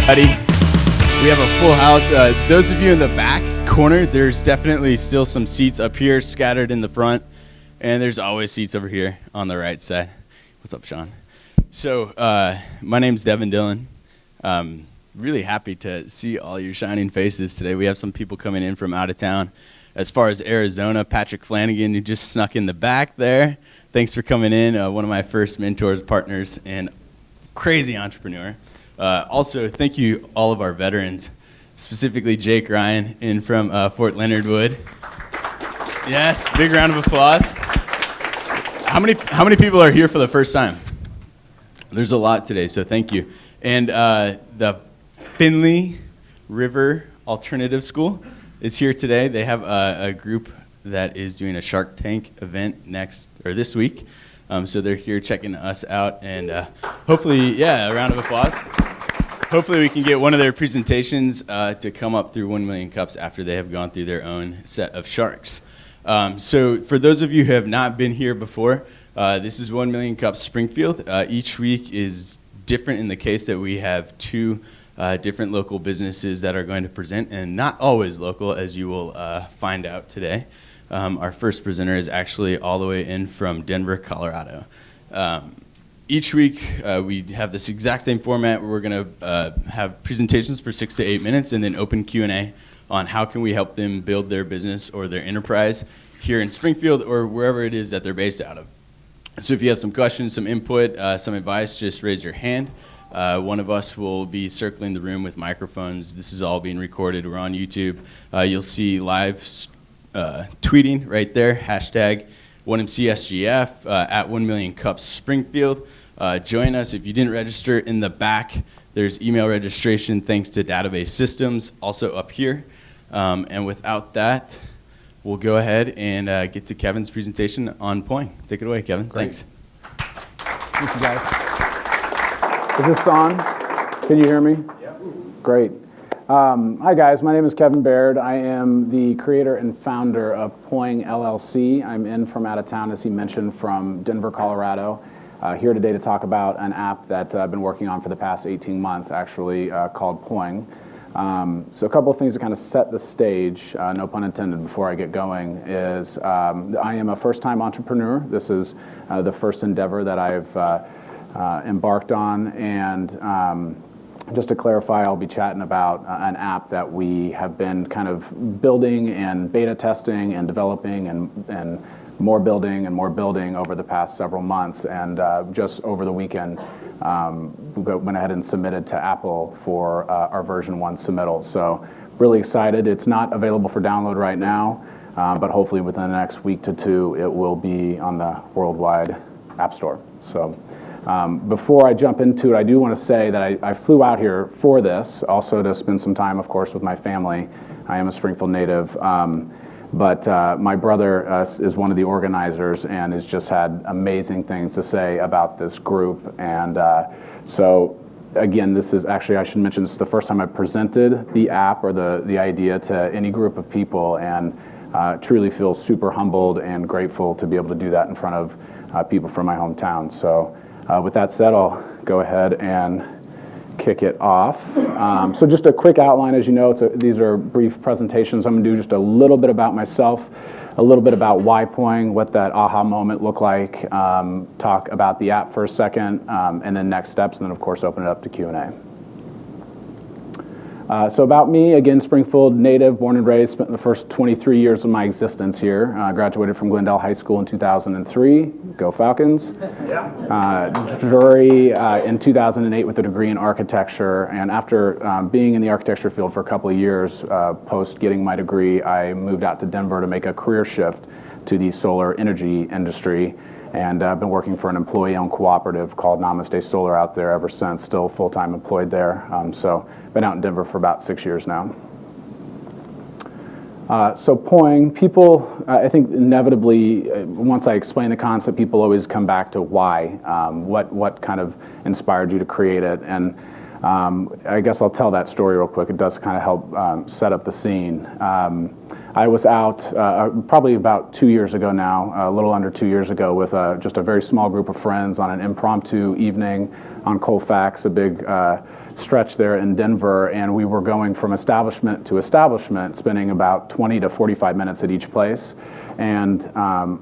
everybody. We have a full house. Those of you in the back corner, there's definitely still some seats up here scattered in the front, and there's always seats over here on the right side. What's up, Sean? So my name's Devin Dillon. Really happy to see all your shining faces today. We have some people coming in from out of town. As far as Arizona, Patrick Flanagan, who just snuck in the back there. Thanks for coming in. One of my first mentors, partners, and crazy entrepreneur. Also, thank you all of our veterans, specifically Jake Ryan in from Fort Leonard Wood. Yes, big round of applause. How many people are here for the first time? There's a lot today, so thank you. And the Finley River Alternative School is here today. They have a group that is doing a Shark Tank event this week. So they're here checking us out, and hopefully, a round of applause. Hopefully we can get one of their presentations to come up through 1 Million Cups after they have gone through their own set of sharks. So for those of you who have not been here before, this is 1 Million Cups Springfield. Each week is different in the case that we have two different local businesses that are going to present, and not always local, as you will find out today. Our first presenter is actually all the way in from Denver, Colorado. Each week we have this exact same format where we're going to have presentations for 6 to 8 minutes and then open Q&A on how can we help them build their business or their enterprise here in Springfield or wherever it is that they're based out of. So if you have some questions, some input, some advice, just raise your hand. One of us will be circling the room with microphones. This is all being recorded. We're on YouTube. You'll see live tweeting right there, hashtag 1MCSGF at 1 Million Cups Springfield. Join us. If you didn't register, in the back, there's email registration thanks to Database Systems, also up here. And without that, we'll go ahead and get to Kevin's presentation on Poing. Take it away, Kevin. Great. Thanks. Thank you, guys. Is this on? Can you hear me? Yeah. Great. Hi, guys. My name is Kevin Baird. I am the creator and founder of Poing LLC. I'm in from out of town, as he mentioned, from Denver, Colorado. Here today to talk about an app that I've been working on for the past 18 months, actually, called Poing. So a couple of things to kind of set the stage, no pun intended, before I get going, is I am a first-time entrepreneur. This is the first endeavor that I've embarked on, and just to clarify, I'll be chatting about an app that we have been kind of building and beta testing and developing and more building over the past several months. And just over the weekend, we went ahead and submitted to Apple for our version 1 submittal. So really excited. It's not available for download right now, but hopefully within the next week to two, it will be on the worldwide App Store. So before I jump into it, I do want to say that I flew out here for this, also to spend some time, of course, with my family. I am a Springfield native, but my brother is one of the organizers and has just had amazing things to say about this group. And so, again, this is actually, I should mention, this is the first time I presented the app or the idea to any group of people, and truly feel super humbled and grateful to be able to do that in front of people from my hometown. So. With that said, I'll go ahead and kick it off. So just a quick outline. As you know, these are brief presentations. I'm going to do just a little bit about myself, a little bit about why Poing, what that aha moment looked like, talk about the app for a second, and then next steps, and then, of course, open it up to Q&A. So about me, again, Springfield native, born and raised, spent the first 23 years of my existence here. Graduated from Glendale High School in 2003. Go Falcons. Drury in 2008 with a degree in architecture. And after being in the architecture field for a couple of years, post getting my degree, I moved out to Denver to make a career shift to the solar energy industry. And I've been working for an employee-owned cooperative called Namaste Solar out there ever since, still full-time employed there. So been out in Denver for about 6 years now. So Poing, people, I think inevitably, once I explain the concept, people always come back to why, what kind of inspired you to create it. And I guess I'll tell that story real quick. It does kind of help set up the scene. I was out probably about 2 years ago now, a little under 2 years ago, with just a very small group of friends on an impromptu evening on Colfax, a big stretch there in Denver, and we were going from establishment to establishment, spending about 20 to 45 minutes at each place. And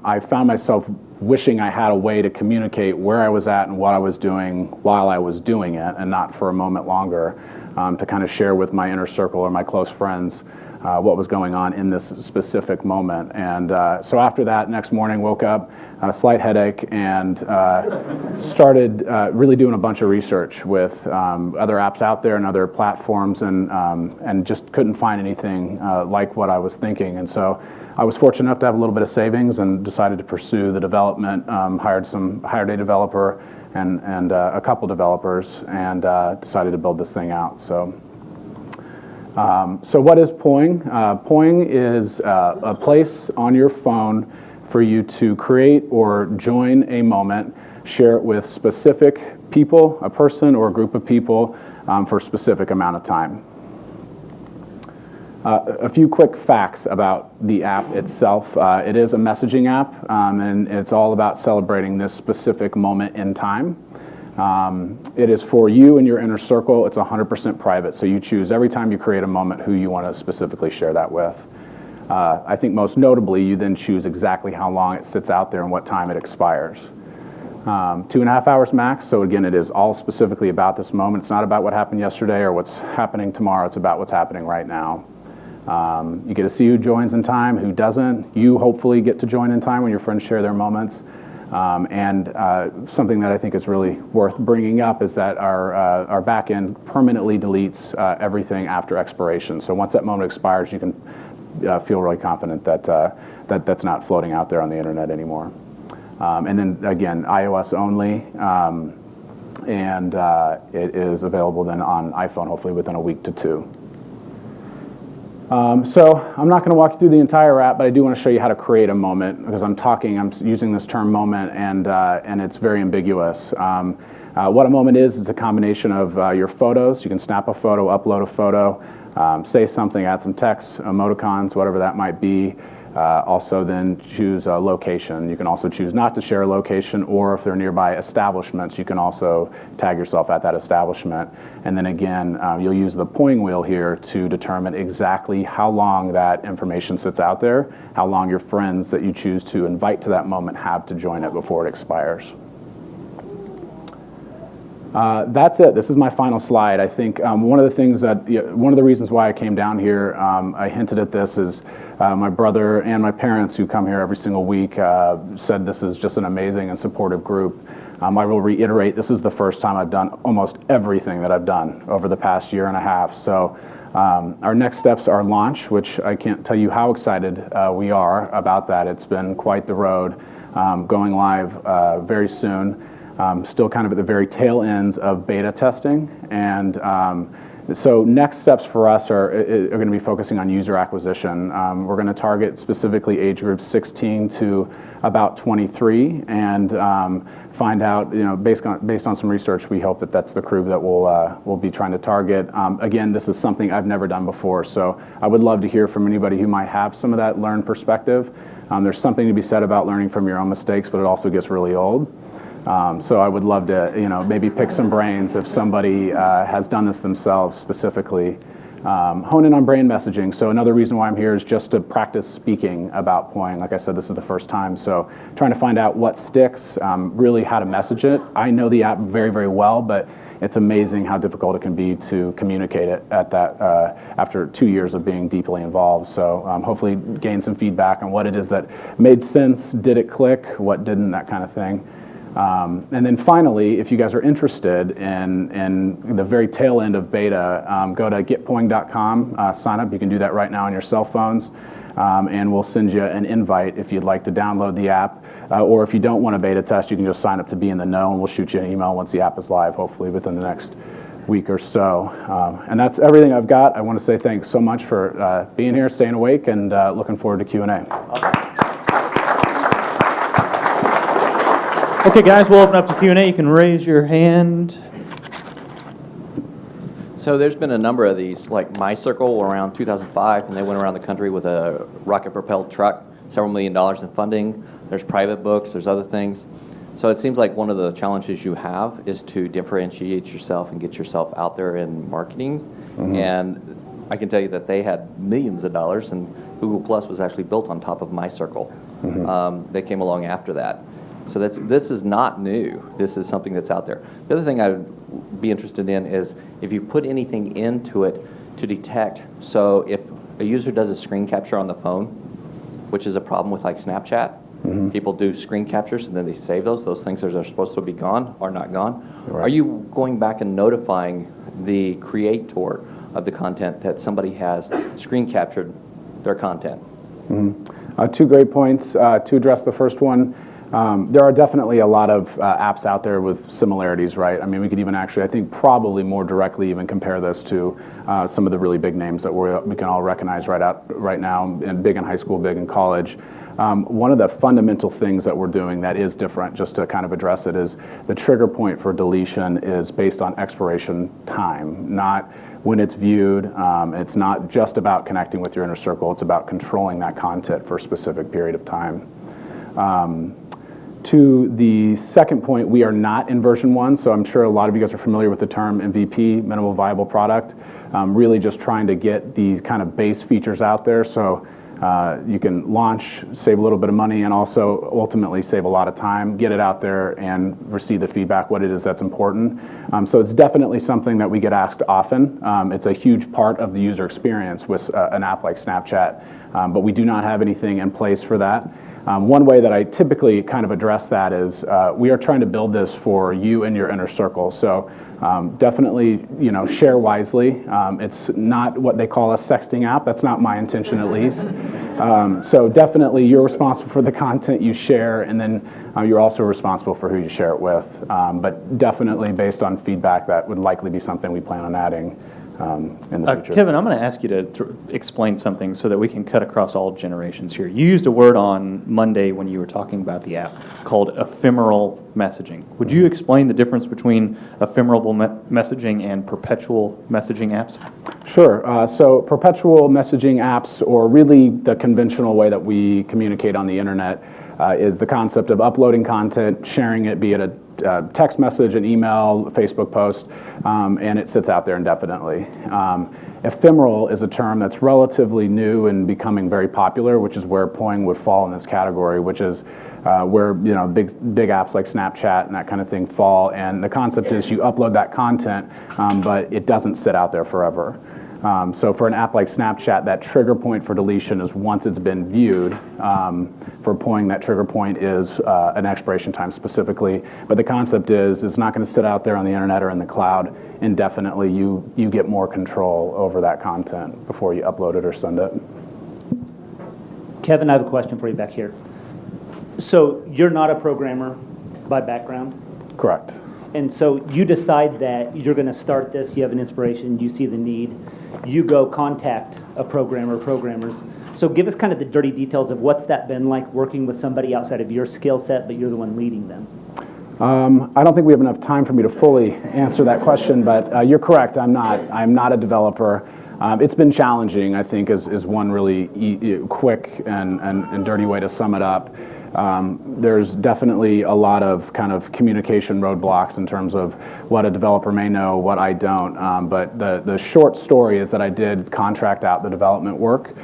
I found myself wishing I had a way to communicate where I was at and what I was doing while I was doing it, and not for a moment longer, to kind of share with my inner circle or my close friends what was going on in this specific moment. And so after that, next morning, woke up, a slight headache, and started really doing a bunch of research with other apps out there and other platforms, and just couldn't find anything like what I was thinking. And so I was fortunate enough to have a little bit of savings and decided to pursue the development, hired a developer and a couple developers, and decided to build this thing out. So what is Poing? Poing is a place on your phone for you to create or join a moment, share it with specific people, a person or a group of people, for a specific amount of time. A few quick facts about the app itself. It is a messaging app, and it's all about celebrating this specific moment in time. It is for you and your inner circle. It's 100% private, so you choose every time you create a moment who you want to specifically share that with. I think most notably, you then choose exactly how long it sits out there and what time it expires. 2.5 hours max, so again, it is all specifically about this moment. It's not about what happened yesterday or what's happening tomorrow. It's about what's happening right now. You get to see who joins in time, who doesn't. You hopefully get to join in time when your friends share their moments. And something that I think is really worth bringing up is that our back end permanently deletes everything after expiration. So once that moment expires, you can feel really confident that that's not floating out there on the internet anymore. And then again, iOS only, and it is available then on iPhone hopefully within a week to 2. So I'm not going to walk you through the entire app, but I do want to show you how to create a moment, because I'm using this term moment, and it's very ambiguous. What a moment is, it's a combination of your photos. You can snap a photo, upload a photo, say something, add some text, emoticons, whatever that might be. Also then choose a location. You can also choose not to share a location, or if they're nearby establishments, you can also tag yourself at that establishment. And then again, you'll use the Poing wheel here to determine exactly how long that information sits out there, how long your friends that you choose to invite to that moment have to join it before it expires. That's it. This is my final slide. I think one of the reasons why I came down here, I hinted at this, is my brother and my parents, who come here every single week, said this is just an amazing and supportive group. I will reiterate, this is the first time I've done almost everything that I've done over the past year and a half. So our next steps are launch, which I can't tell you how excited we are about that. It's been quite the road, going live very soon. Still kind of at the very tail ends of beta testing, and so next steps for us are going to be focusing on user acquisition. We're going to target specifically age groups 16 to about 23, and find out, based on some research, we hope that that's the crew that we'll be trying to target. Again, this is something I've never done before, so I would love to hear from anybody who might have some of that learned perspective. There's something to be said about learning from your own mistakes, but it also gets really old. So I would love to, maybe pick some brains if somebody has done this themselves specifically. Hone in on brain messaging. So another reason why I'm here is just to practice speaking about Poing. Like I said, this is the first time, so trying to find out what sticks, really how to message it. I know the app very, very well, but it's amazing how difficult it can be to communicate it at that after 2 years of being deeply involved. So hopefully gain some feedback on what it is that made sense, did it click, what didn't, that kind of thing. And then finally, if you guys are interested in the very tail end of beta, go to getpoing.com, sign up. You can do that right now on your cell phones, and we'll send you an invite if you'd like to download the app. Or if you don't want a beta test, you can just sign up to be in the know, and we'll shoot you an email once the app is live, hopefully within the next week or so. And that's everything I've got. I want to say thanks so much for being here, staying awake, and looking forward to Q&A. Awesome. Okay, guys, we'll open up to Q&A. You can raise your hand. So there's been a number of these, like MyCircle around 2005, and they went around the country with a rocket-propelled truck, several $1 million in funding. There's private books, there's other things. So it seems like one of the challenges you have is to differentiate yourself and get yourself out there in marketing. And I can tell you that they had millions of dollars, and Google Plus was actually built on top of MyCircle. They came along after that. So this is not new. This is something that's out there. The other thing I would be interested in is if you put anything into it to detect. So if a user does a screen capture on the phone, which is a problem with like Snapchat, people do screen captures and then they save those. Those things that are supposed to be gone are not gone. Right. Are you going back and notifying the creator of the content that somebody has screen captured their content? Two great points. To address the first one, there are definitely a lot of apps out there with similarities, right? I mean, we could even actually, I think, probably more directly even compare this to some of the really big names that we can all recognize right now, and big in high school, big in college. One of the fundamental things that we're doing that is different, just to kind of address it, is the trigger point for deletion is based on expiration time, not when it's viewed. It's not just about connecting with your inner circle, it's about controlling that content for a specific period of time. To the second point, we are not in version 1, so I'm sure a lot of you guys are familiar with the term MVP, minimal viable product. Really just trying to get these kind of base features out there so you can launch, save a little bit of money, and also ultimately save a lot of time, get it out there and receive the feedback, what it is that's important. So it's definitely something that we get asked often. It's a huge part of the user experience with an app like Snapchat, but we do not have anything in place for that. One way that I typically kind of address that is we are trying to build this for you and your inner circle. So definitely, share wisely. It's not what they call a sexting app. That's not my intention, at least. So definitely, you're responsible for the content you share, and then you're also responsible for who you share it with. But definitely, based on feedback, that would likely be something we plan on adding in the future. Kevin, I'm going to ask you to explain something so that we can cut across all generations here. You used a word on Monday when you were talking about the app called ephemeral messaging. Would you explain the difference between ephemeral messaging and perpetual messaging apps? Sure. So perpetual messaging apps, or really the conventional way that we communicate on the internet, is the concept of uploading content, sharing it, be it a text message, an email, Facebook post, and it sits out there indefinitely. Ephemeral is a term that's relatively new and becoming very popular, which is where Poing would fall in this category, which is where big apps like Snapchat and that kind of thing fall. And the concept is you upload that content, but it doesn't sit out there forever. So for an app like Snapchat, that trigger point for deletion is once it's been viewed. For Poing, that trigger point is an expiration time specifically. But the concept is it's not going to sit out there on the internet or in the cloud indefinitely. You get more control over that content before you upload it or send it. Kevin, I have a question for you back here. So you're not a programmer by background? Correct. And so you decide that you're going to start this, you have an inspiration, you see the need, you go contact a programmer, programmers. So give us kind of the dirty details of what's that been like working with somebody outside of your skill set, but you're the one leading them. I don't think we have enough time for me to fully answer that question, but you're correct, I'm not a developer. It's been challenging, I think, is one really quick and dirty way to sum it up. There's definitely a lot of kind of communication roadblocks in terms of what a developer may know, what I don't. But the short story is that I did contract out the development work.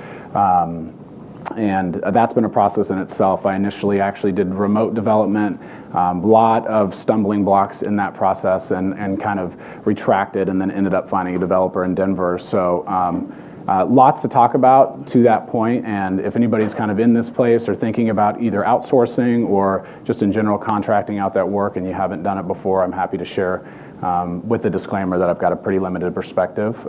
And that's been a process in itself. I initially actually did remote development, lot of stumbling blocks in that process, and kind of retracted, and then ended up finding a developer in Denver. So lots to talk about to that point, and if anybody's kind of in this place or thinking about either outsourcing or just in general contracting out that work and you haven't done it before, I'm happy to share with the disclaimer that I've got a pretty limited perspective.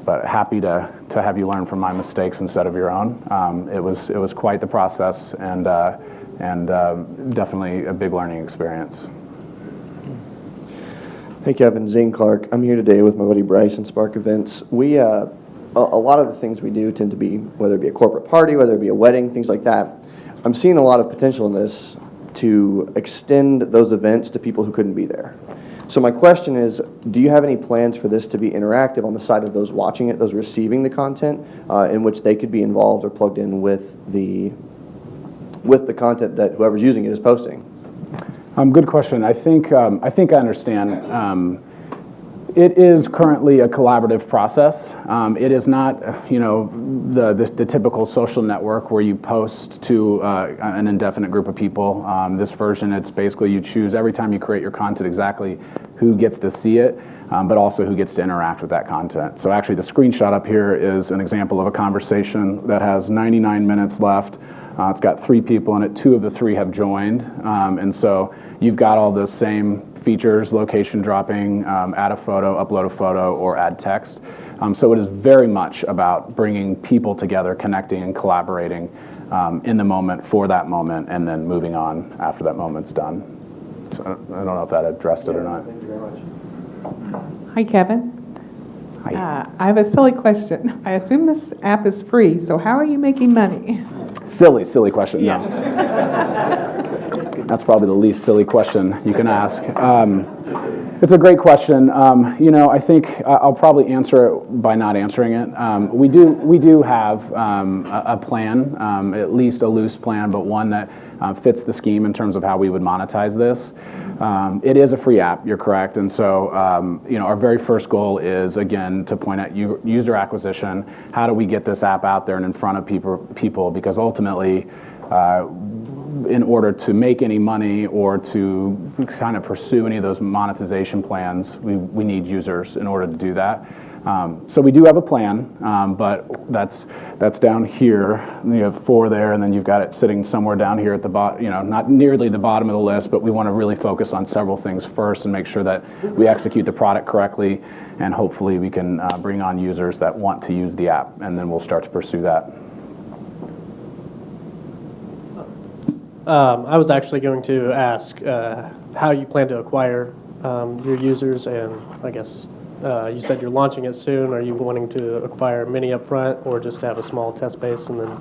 But happy to have you learn from my mistakes instead of your own. It was quite the process, and definitely a big learning experience. Hey Kevin, Zane Clark. I'm here today with my buddy Bryce and Spark Events. We a lot of the things we do tend to be, whether it be a corporate party, whether it be a wedding, things like that. I'm seeing a lot of potential in this to extend those events to people who couldn't be there. So my question is, do you have any plans for this to be interactive on the side of those watching it, those receiving the content, in which they could be involved or plugged in with the content that whoever's using it is posting? Good question. I think I understand. It is currently a collaborative process. It is not, the typical social network where you post to an indefinite group of people. This version, it's basically you choose every time you create your content exactly who gets to see it, but also who gets to interact with that content. So actually the screenshot up here is an example of a conversation that has 99 minutes left. It's got 3 people in it. 2 of the 3 have joined. And so you've got all those same features, location dropping, add a photo, upload a photo, or add text. So it is very much about bringing people together, connecting and collaborating in the moment for that moment, and then moving on after that moment's done. So I don't know if that addressed it or not. Thank you very much. Hi, Kevin. Hi. I have a silly question. I assume this app is free, so how are you making money? Silly question. No. That's probably the least silly question you can ask. It's a great question. I think I'll probably answer it by not answering it. We do have a plan, at least a loose plan, but one that fits the scheme in terms of how we would monetize this. It is a free app, you're correct, and so our very first goal is, again, to point at user acquisition. How do we get this app out there and in front of people? Because ultimately, in order to make any money or to kind of pursue any of those monetization plans, we need users in order to do that. So we do have a plan, but that's down here. You have 4 there, and then you've got it sitting somewhere down here at the bottom. Not nearly the bottom of the list, but we want to really focus on several things first and make sure that we execute the product correctly, and hopefully we can bring on users that want to use the app, and then we'll start to pursue that. I was actually going to ask how you plan to acquire your users, and I guess you said you're launching it soon. Are you wanting to acquire many up front, or just have a small test base and then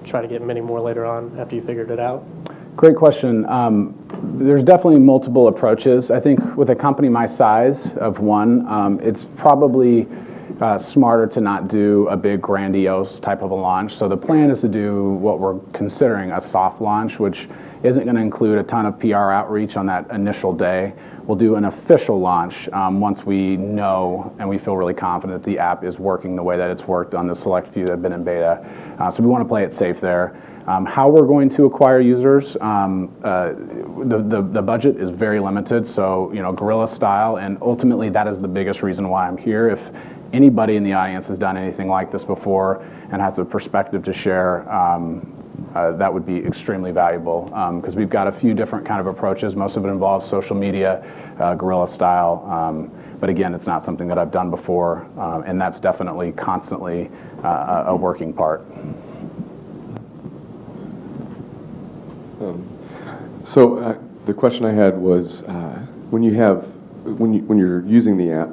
try to get many more later on after you figured it out? Great question. There's definitely multiple approaches. I think with a company my size of one, it's probably smarter to not do a big grandiose type of a launch. So the plan is to do what we're considering a soft launch, which isn't going to include a ton of PR outreach on that initial day. We'll do an official launch once we know and we feel really confident the app is working the way that it's worked on the select few that have been in beta. So we want to play it safe there. How we're going to acquire users, the budget is very limited, so guerrilla style, and ultimately that is the biggest reason why I'm here. If anybody in the audience has done anything like this before and has a perspective to share, that would be extremely valuable, because we've got a few different kind of approaches. Most of it involves social media, guerrilla style, but again, it's not something that I've done before, and that's definitely constantly a working part. So the question I had was, when you're using the app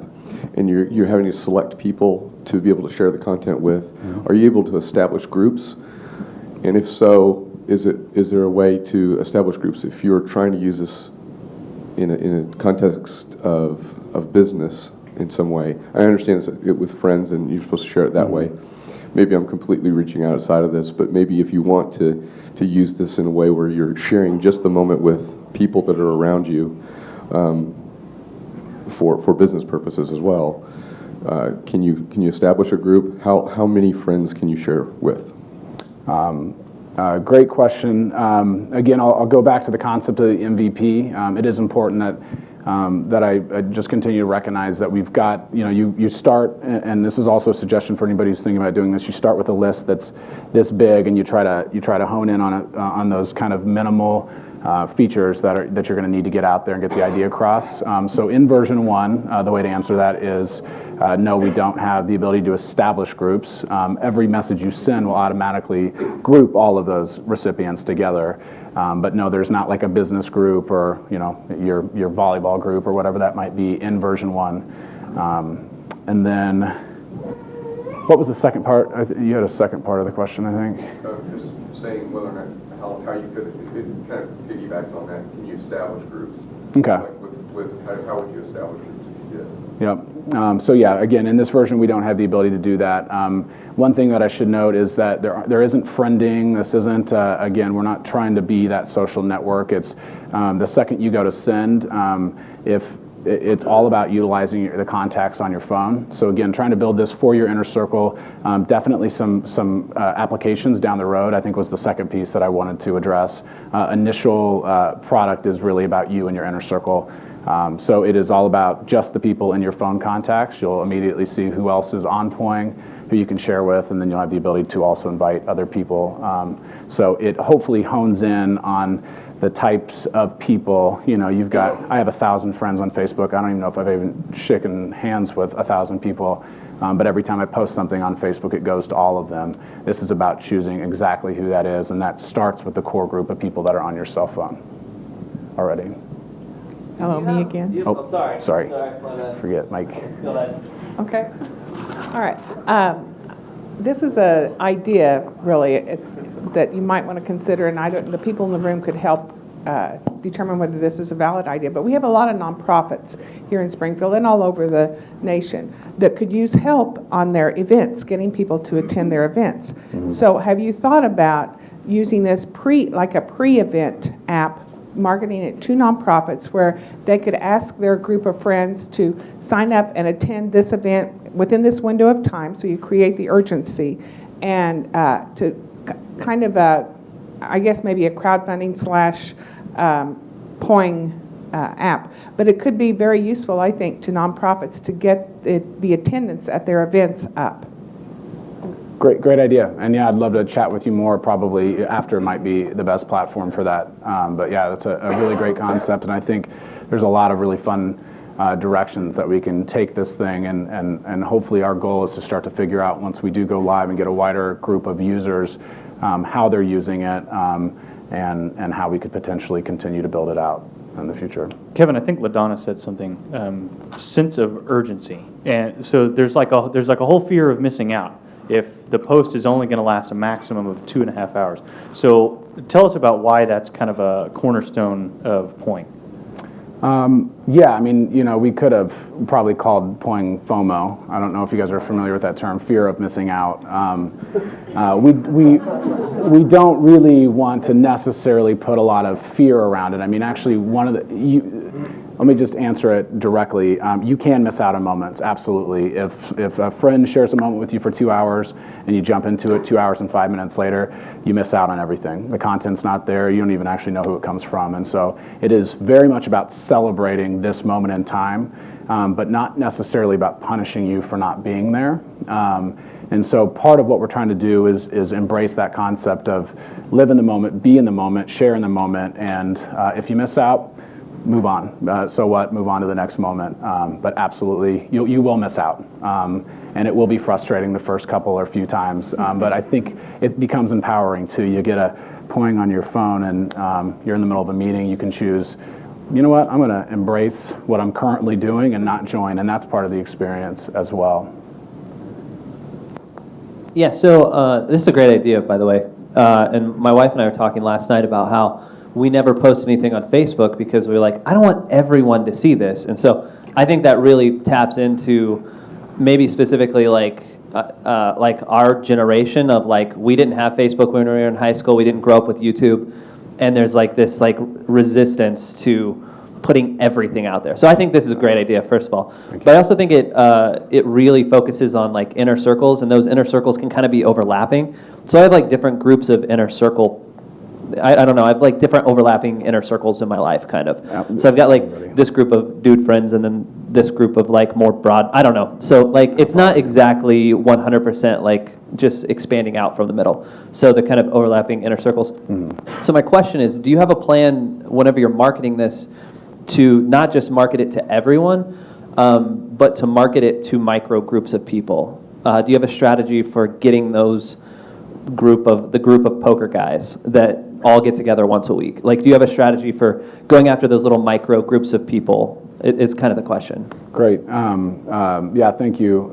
and you're having to select people to be able to share the content with, are you able to establish groups? And if so, is there a way to establish groups if you're trying to use this in a context of business in some way? I understand it with friends and you're supposed to share it that way. Maybe I'm completely reaching outside of this, but maybe if you want to use this in a way where you're sharing just the moment with people that are around you, for business purposes as well, can you establish a group? How many friends can you share with? Great question. Again, I'll go back to the concept of the MVP. It is important that I just continue to recognize that we've got, you start, and this is also a suggestion for anybody who's thinking about doing this, you start with a list that's this big and you try to hone in on those kind of minimal features that you're going to need to get out there and get the idea across. So in version 1, the way to answer that is no, we don't have the ability to establish groups. Every message you send will automatically group all of those recipients together. But no, there's not like a business group or your volleyball group or whatever that might be in version 1. And then, what was the second part? You had a second part of the question, I think. Just saying whether or not how you could, it kind of piggybacks on that. Can you establish groups? Okay. Like with how would you establish it if you did? Yep. So yeah, again, in this version, we don't have the ability to do that. One thing that I should note is that there isn't friending. This isn't, again, we're not trying to be that social network. It's the second you go to send, if it's all about utilizing the contacts on your phone. So again, trying to build this for your inner circle. Definitely some applications down the road, I think, was the second piece that I wanted to address. Initial product is really about you and your inner circle. So it is all about just the people in your phone contacts. You'll immediately see who else is on Poing, who you can share with, and then you'll have the ability to also invite other people. So it hopefully hones in on the types of people. You know, I have 1,000 friends on Facebook. I don't even know if I've even shaken hands with 1,000 people. But every time I post something on Facebook, it goes to all of them. This is about choosing exactly who that is, and that starts with the core group of people that are on your cell phone already. Hello, me again. Oh, sorry. Forget, Mike. Go ahead. Okay. All right. This is an idea, really, that you might want to consider, and the people in the room could help determine whether this is a valid idea. But we have a lot of nonprofits here in Springfield and all over the nation that could use help on their events, getting people to attend their events. Mm-hmm. So have you thought about using this like a pre-event app, marketing it to nonprofits where they could ask their group of friends to sign up and attend this event within this window of time, so you create the urgency, and to kind of I guess maybe a crowdfunding / Poing app. But it could be very useful, I think, to nonprofits to get the attendance at their events up. Great idea. And yeah, I'd love to chat with you more. Probably after might be the best platform for that. But yeah, that's a really great concept. And I think there's a lot of really fun directions that we can take this thing. And hopefully our goal is to start to figure out, once we do go live and get a wider group of users, how they're using it, and how we could potentially continue to build it out in the future. Kevin, I think LaDonna said something, sense of urgency. And so there's like a whole fear of missing out if the post is only going to last a maximum of 2.5 hours. So tell us about why that's kind of a cornerstone of Poing. Yeah, I mean, you know, we could have probably called Poing FOMO. I don't know if you guys are familiar with that term, fear of missing out. We don't really want to necessarily put a lot of fear around it. I mean, actually, let me just answer it directly. You can miss out on moments, absolutely. If a friend shares a moment with you for 2 hours and you jump into it 2 hours and 5 minutes later, you miss out on everything. The content's not there. You don't even actually know who it comes from. And so it is very much about celebrating this moment in time, but not necessarily about punishing you for not being there. And so part of what we're trying to do is embrace that concept of live in the moment, be in the moment, share in the moment, and if you miss out, move on. So what? Move on to the next moment. But absolutely, you will miss out. And it will be frustrating the first couple or few times. But I think it becomes empowering too. You get a Poing on your phone and you're in the middle of a meeting, you can choose, you know what, I'm going to embrace what I'm currently doing and not join. And that's part of the experience as well. Yeah, so this is a great idea, by the way. And my wife and I were talking last night about how we never post anything on Facebook because we were like, I don't want everyone to see this. And so I think that really taps into maybe specifically like our generation of like, we didn't have Facebook when we were in high school. We didn't grow up with YouTube. And there's like this like resistance to putting everything out there. So I think this is a great idea, first of all. But I also think it really focuses on like inner circles, and those inner circles can kind of be overlapping. So I have like different groups of inner circle. I don't know, I have like different overlapping inner circles in my life, kind of. Yeah. So I've got like this group of dude friends and then this group of like more broad, I don't know. So like it's not exactly 100% like just expanding out from the middle. So the kind of overlapping inner circles. Mm-hmm. So my question is, do you have a plan whenever you're marketing this to not just market it to everyone, but to market it to micro groups of people? Do you have a strategy for getting those group of poker guys that all get together once a week? Like, do you have a strategy for going after those little micro groups of people? Is kind of the question. Great. Yeah, thank you.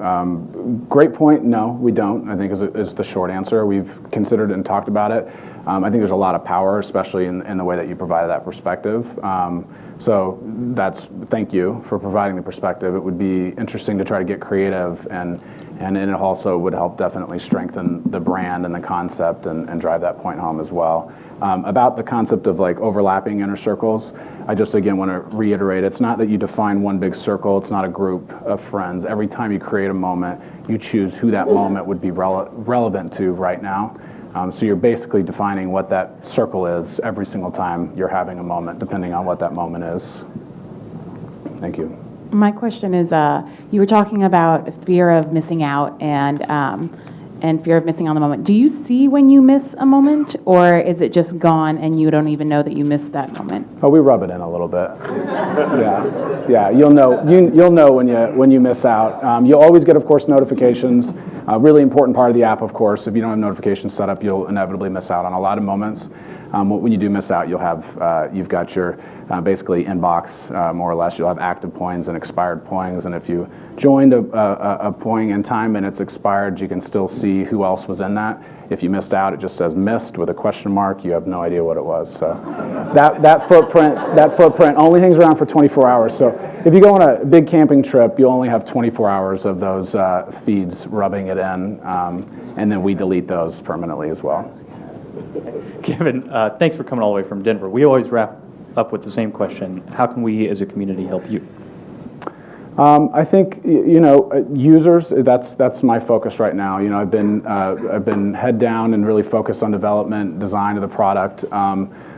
Great point. No, we don't, I think is the short answer. We've considered it and talked about it. I think there's a lot of power, especially in the way that you provided that perspective. So thank you for providing the perspective. It would be interesting to try to get creative, and it also would help definitely strengthen the brand and the concept and drive that point home as well. About the concept of like overlapping inner circles, I just again want to reiterate, it's not that you define one big circle, it's not a group of friends. Every time you create a moment, you choose who that moment would be relevant to right now. So you're basically defining what that circle is every single time you're having a moment, depending on what that moment is. Thank you. My question is, you were talking about fear of missing out and fear of missing on the moment. Do you see when you miss a moment, or is it just gone and you don't even know that you missed that moment? Oh, we rub it in a little bit. Yeah. You'll know. You'll know when you miss out. You'll always get, of course, notifications. A really important part of the app, of course. If you don't have notifications set up, you'll inevitably miss out on a lot of moments. When you do miss out, you've got your basically inbox, more or less. You'll have active poings and expired poings, and if you joined a poing in time and it's expired, you can still see who else was in that. If you missed out, it just says missed with a question mark. You have no idea what it was. So that footprint only hangs around for 24 hours. So if you go on a big camping trip, you only have 24 hours of those feeds rubbing it in, and then we delete those permanently as well. Kevin, thanks for coming all the way from Denver. We always wrap up with the same question. How can we as a community help you? I think users. That's my focus right now. I've been head down and really focused on development, design of the product.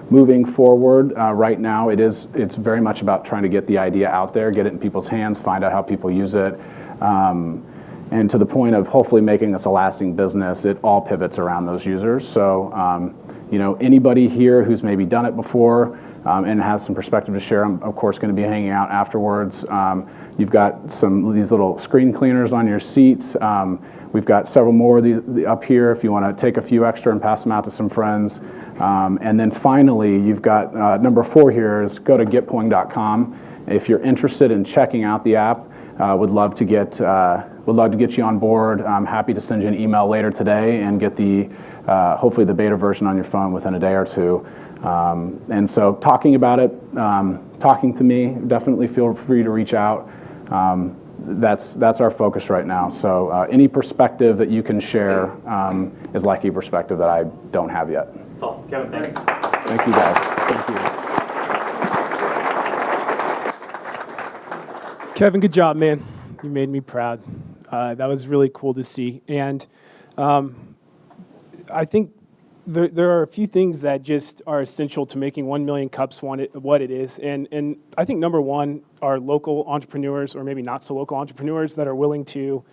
Moving forward, right now it's very much about trying to get the idea out there, get it in people's hands, find out how people use it, and to the point of hopefully making this a lasting business. It all pivots around those users. So anybody here who's maybe done it before and has some perspective to share, I'm of course going to be hanging out afterwards. You've got these little screen cleaners on your seats. We've got several more of these up here if you want to take a few extra and pass them out to some friends. And then finally, you've got number 4 here is go to getpoing.com. If you're interested in checking out the app, would love to get you on board. I'm happy to send you an email later today and get hopefully the beta version on your phone within a day or two. And so talking about it, talking to me, definitely feel free to reach out. That's our focus right now. So any perspective that you can share is likely perspective that I don't have yet. Awesome. Kevin, thank you. Thank you, guys. Thank you. Kevin, good job, man. You made me proud. That was really cool to see. And I think there are a few things that just are essential to making 1 million cups what it is. And I think number one are local entrepreneurs, or maybe not so local entrepreneurs, that are willing to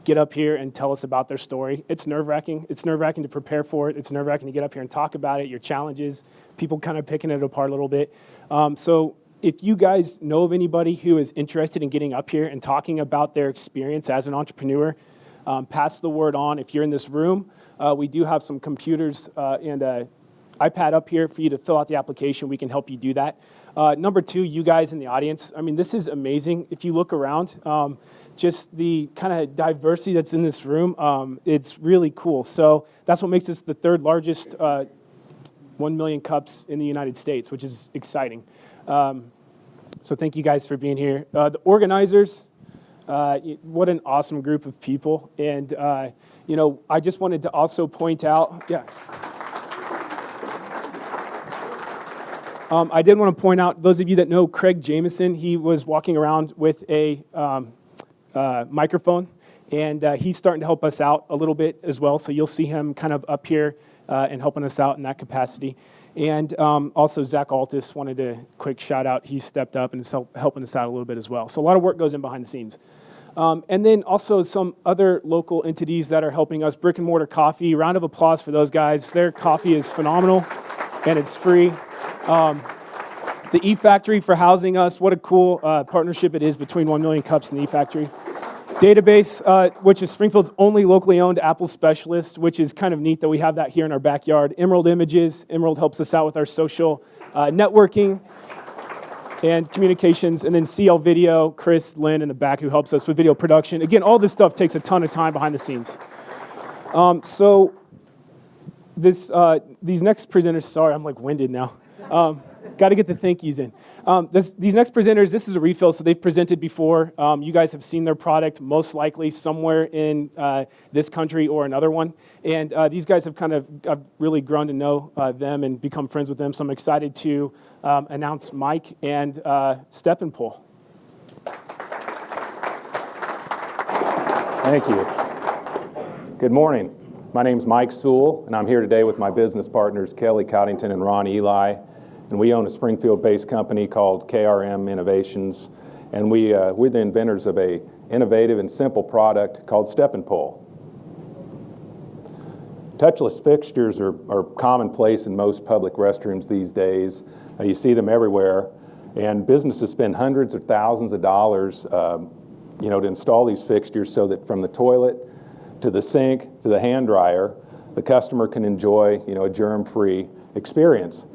get up here and tell us about their story. It's nerve-wracking. It's nerve-wracking to prepare for it. It's nerve-wracking to get up here and talk about it, your challenges, people kind of picking it apart a little bit. So if you guys know of anybody who is interested in getting up here and talking about their experience as an entrepreneur, pass the word on. If you're in this room, we do have some computers and an iPad up here for you to fill out the application. We can help you do that. Number two, you guys in the audience, I mean, this is amazing. If you look around, just the kind of diversity that's in this room, it's really cool. So that's what makes us the 3rd largest 1 million cups in the United States, which is exciting. So thank you guys for being here. The organizers, what an awesome group of people. And, I just wanted to also point out, I did want to point out, those of you that know Craig Jameson, he was walking around with a microphone, and he's starting to help us out a little bit as well. So you'll see him kind of up here and helping us out in that capacity. And also Zach Altus wanted a quick shout out. He stepped up and is helping us out a little bit as well. So a lot of work goes in behind the scenes. And then also some other local entities that are helping us. Brick and Mortar Coffee, round of applause for those guys. Their coffee is phenomenal and it's free. The E-Factory for housing us. What a cool partnership it is between 1 Million Cups and the E-Factory. Database, which is Springfield's only locally owned Apple specialist, which is kind of neat that we have that here in our backyard. Emerald Images. Emerald helps us out with our social networking and communications. And then CL Video, Chris Lynn in the back, who helps us with video production. Again, all this stuff takes a ton of time behind the scenes. So These next presenters, sorry, I'm like winded now. Got to get the thank yous in. These next presenters, this is a refill, so they've presented before. You guys have seen their product most likely somewhere in this country or another one. And these guys have I've really grown to know them and become friends with them. So I'm excited to announce Mike and StepNpull. Thank you. Good morning. My name's Mike Sewell, and I'm here today with my business partners, Kelly Coddington and Ron Eli. And we own a Springfield-based company called KRM Innovations. And we're the inventors of a innovative and simple product called StepNpull. Touchless fixtures are commonplace in most public restrooms these days. You see them everywhere. And businesses spend hundreds of thousands of dollars to install these fixtures so that from the toilet to the sink to the hand dryer, the customer can enjoy a germ-free experience.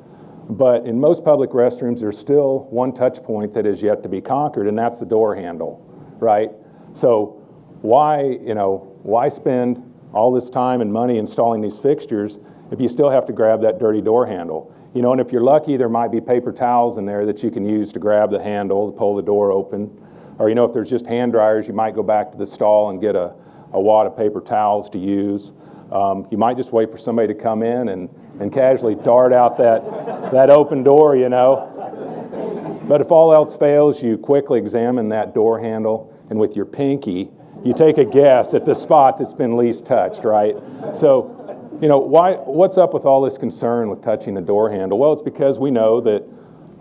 But in most public restrooms, there's still one touch point that is yet to be conquered, and that's the door handle, right? So why spend all this time and money installing these fixtures if you still have to grab that dirty door handle? And if you're lucky, there might be paper towels in there that you can use to grab the handle to pull the door open. Or if there's just hand dryers, you might go back to the stall and get a wad of paper towels to use. You might just wait for somebody to come in and casually dart out that open door, But if all else fails, you quickly examine that door handle, and with your pinky, you take a guess at the spot that's been least touched, right? So, what's up with all this concern with touching the door handle? Well, it's because we know that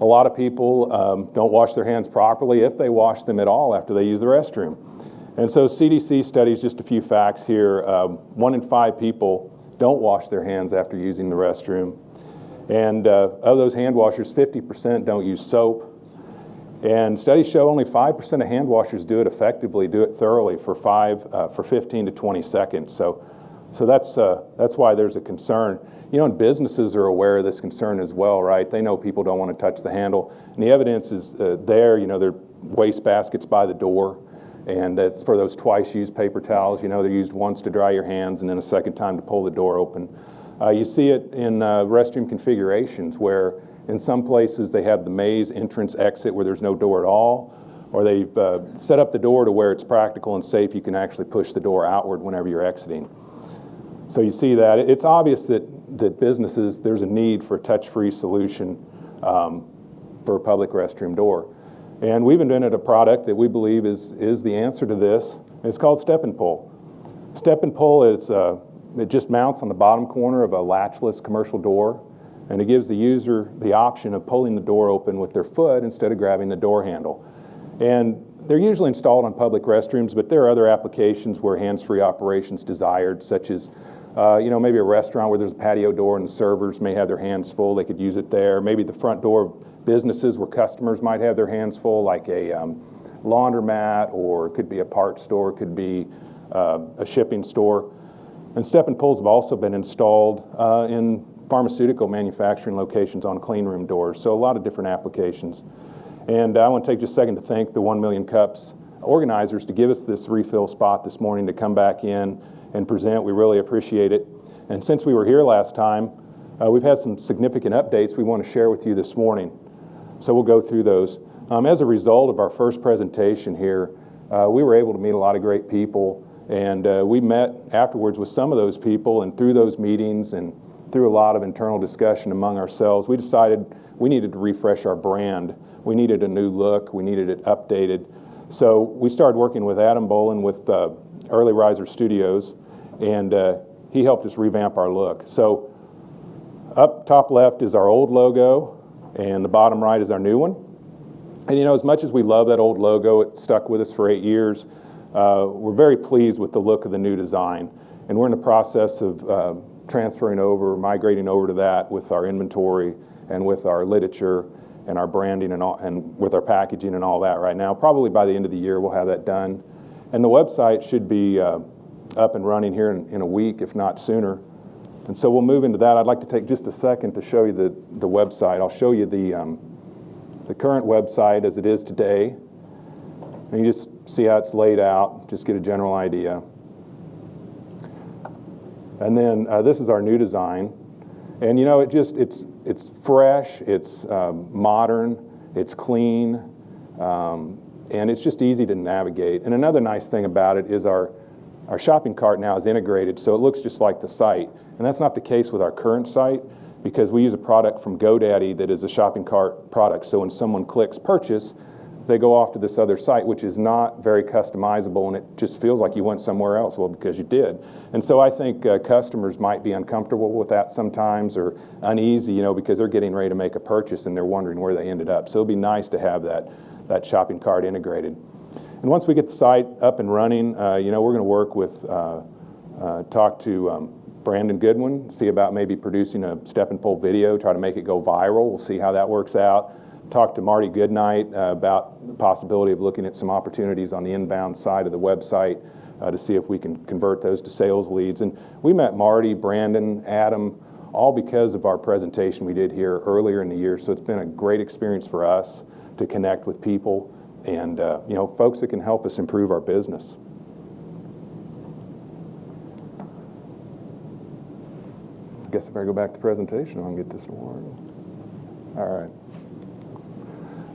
a lot of people don't wash their hands properly, if they wash them at all after they use the restroom. And so CDC studies, just a few facts here, 1 in 5 people don't wash their hands after using the restroom. And of those hand washers, 50% don't use soap. And studies show only 5% of hand washers do it effectively, do it thoroughly for 15 to 20 seconds. So that's why there's a concern. And businesses are aware of this concern as well, right? They know people don't want to touch the handle. And the evidence is there, there are waste baskets by the door. And that's for those twice-used paper towels. They're used once to dry your hands and then a second time to pull the door open. You see it in restroom configurations where in some places they have the maze entrance exit where there's no door at all, or they've set up the door to where it's practical and safe. You can actually push the door outward whenever you're exiting. So you see that. It's obvious that businesses, there's a need for a touch-free solution for a public restroom door. And we've invented a product that we believe is the answer to this. It's called StepNpull. StepNpull is it just mounts on the bottom corner of a latchless commercial door, and it gives the user the option of pulling the door open with their foot instead of grabbing the door handle. And they're usually installed on public restrooms, but there are other applications where hands-free operations desired, such as maybe a restaurant where there's a patio door and the servers may have their hands full. They could use it there. Maybe the front door of businesses where customers might have their hands full, like a laundromat, or it could be a parts store, it could be a shipping store. And StepNpulls have also been installed in pharmaceutical manufacturing locations on clean room doors, so a lot of different applications. And I want to take just a second to thank the 1 Million Cups organizers to give us this refill spot this morning to come back in and present. We really appreciate it. And since we were here last time, we've had some significant updates we want to share with you this morning. So we'll go through those. As a result of our first presentation here, we were able to meet a lot of great people, and we met afterwards with some of those people, and through those meetings and through a lot of internal discussion among ourselves, we decided we needed to refresh our brand. We needed a new look. We needed it updated. So we started working with Adam Bolin with Early Riser Studios, and he helped us revamp our look. So up top left is our old logo, and the bottom right is our new one. And as much as we love that old logo, it stuck with us for 8 years, we're very pleased with the look of the new design. And we're in the process of migrating over to that with our inventory and with our literature and our branding and with our packaging and all that right now. Probably by the end of the year we'll have that done. And the website should be up and running here in a week, if not sooner. And so we'll move into that. I'd like to take just a second to show you the website. I'll show you the current website as it is today. And you just see how it's laid out, just get a general idea. And then this is our new design. And you know, it's fresh, it's modern, it's clean, and it's just easy to navigate. And another nice thing about it is our shopping cart now is integrated, so it looks just like the site. And that's not the case with our current site, because we use a product from GoDaddy that is a shopping cart product. So when someone clicks purchase, they go off to this other site, which is not very customizable, and it just feels like you went somewhere else. Well, because you did. And so I think customers might be uncomfortable with that sometimes, or uneasy, you know, because they're getting ready to make a purchase and they're wondering where they ended up. So it'll be nice to have that shopping cart integrated. And once we get the site up and running, you know, we're going to work with, talk to Brandon Goodwin, see about maybe producing a StepNpull video, try to make it go viral. We'll see how that works out. Talk to Marty Goodnight about the possibility of looking at some opportunities on the inbound side of the website to see if we can convert those to sales leads. And we met Marty, Brandon, Adam, all because of our presentation we did here earlier in the year. So it's been a great experience for us to connect with people and you know, folks that can help us improve our business. I guess I better go back to the presentation and get this to work.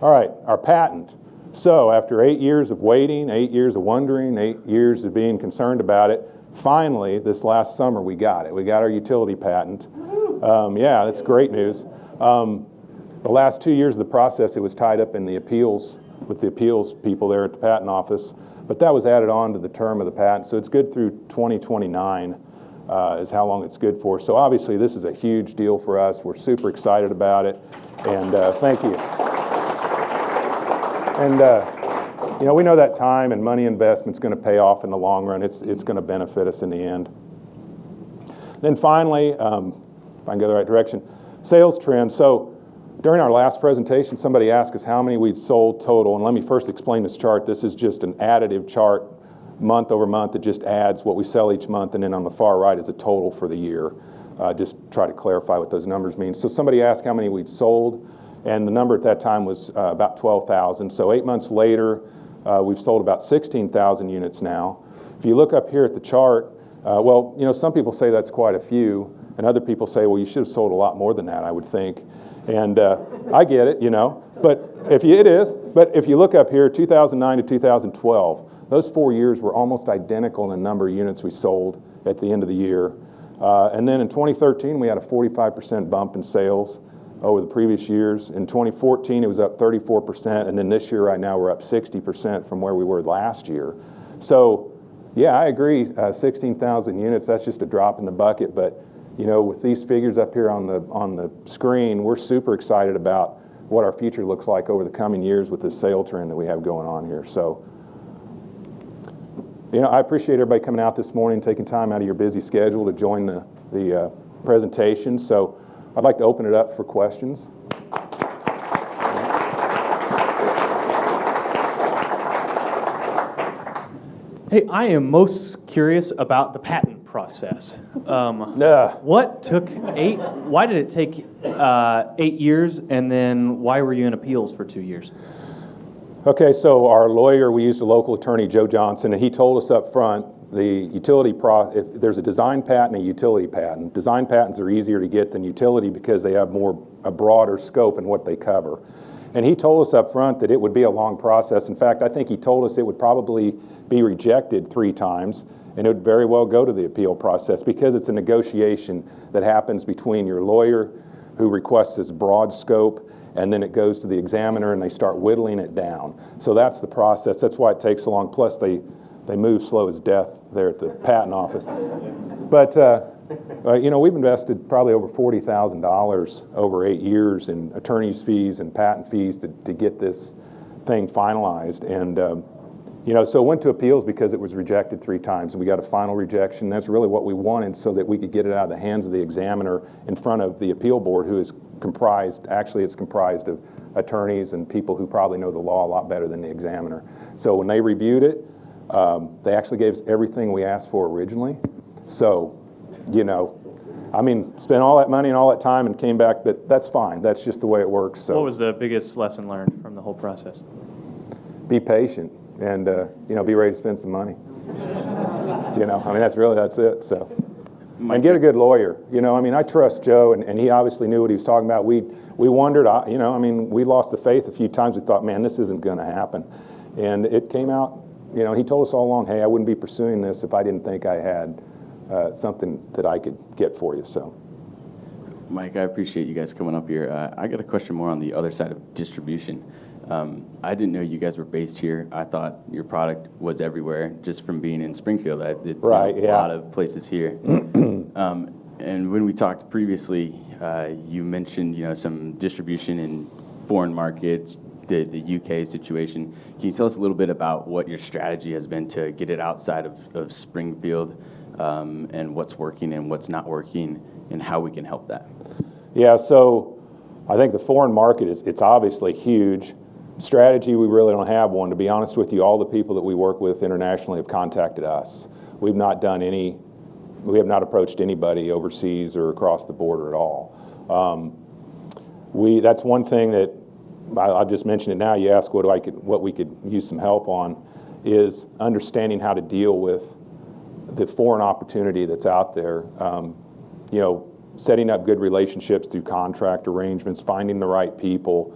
All right, our patent. So after 8 years of waiting, 8 years of wondering, 8 years of being concerned about it, finally, this last summer, we got it. We got our utility patent. Yeah, that's great news. The last 2 years of the process, it was tied up in the appeals, with the appeals people there at the patent office. But that was added on to the term of the patent. So it's good through 2029 is how long it's good for. So obviously, this is a huge deal for us. We're super excited about it. And thank you. And you know, we know that time and money investment's going to pay off in the long run. It's going to benefit us in the end. Then finally, if I can go the right direction, sales trends. So during our last presentation, somebody asked us how many we'd sold total. And let me first explain this chart. This is just an additive chart, month over month. That just adds what we sell each month. And then on the far right is a total for the year. Just try to clarify what those numbers mean. So somebody asked how many we'd sold. And the number at that time was about 12,000. So 8 months later, we've sold about 16,000 units now. If you look up here at the chart, well, you know, some people say that's quite a few, and other people say, well, you should have sold a lot more than that, I would think. And I get it, you know, but if you look up here, 2009 to 2012, those 4 years were almost identical in the number of units we sold at the end of the year. And then in 2013, we had a 45% bump in sales over the previous years. In 2014, it was up 34%, and then this year, right now, we're up 60% from where we were last year. So, yeah, I agree, 16,000 units, that's just a drop in the bucket, but, you know, with these figures up here on the screen, we're super excited about what our future looks like over the coming years with this sale trend that we have going on here. So, you know, I appreciate everybody coming out this morning, taking time out of your busy schedule to join the presentation. So, I'd like to open it up for questions. Hey, I am most curious about the patent process. What took why did it take 8 years, and then why were you in appeals for 2 years? Okay, so our lawyer, we used a local attorney, Joe Johnson, and he told us up front, if there's a design patent and a utility patent. Design patents are easier to get than utility because they have a broader scope in what they cover. And he told us up front that it would be a long process. In fact, I think he told us it would probably be rejected 3 times, and it would very well go to the appeal process because it's a negotiation that happens between your lawyer, who requests this broad scope, and then it goes to the examiner and they start whittling it down. So that's the process. That's why it takes so long. Plus, they move slow as death there at the patent office. But, you know, we've invested probably over $40,000 over 8 years in attorney's fees and patent fees to get this thing finalized. And, you know, so it went to appeals because it was rejected 3 times. And we got a final rejection. That's really what we wanted so that we could get it out of the hands of the examiner in front of the appeal board, who is comprised of attorneys and people who probably know the law a lot better than the examiner. So when they reviewed it, they actually gave us everything we asked for originally. So, you know, I mean, spent all that money and all that time and came back, but that's fine. That's just the way it works. So, what was the biggest lesson learned from the whole process? Be patient and, you know, be ready to spend some money. You know, I mean, that's it. So, and get a good lawyer. You know, I mean, I trust Joe, and he obviously knew what he was talking about. We wondered, you know, I mean, we lost the faith a few times. We thought, man, this isn't going to happen. And it came out, you know, he told us all along, hey, I wouldn't be pursuing this if I didn't think I had something that I could get for you, so. Mike, I appreciate you guys coming up here. I got a question more on the other side of distribution. I didn't know you guys were based here. I thought your product was everywhere just from being in Springfield. It's right, a lot of places here. And when we talked previously, you mentioned, you know, some distribution in foreign markets, the UK situation. Can you tell us a little bit about what your strategy has been to get it outside of Springfield, and what's working and what's not working, and how we can help that? Yeah, so I think the foreign market it's obviously huge. Strategy, we really don't have one. To be honest with you, all the people that we work with internationally have contacted us. We have not approached anybody overseas or across the border at all. That's one thing that I'll just mention it now. You ask what we could use some help on, is understanding how to deal with the foreign opportunity that's out there. You know, setting up good relationships through contract arrangements, finding the right people,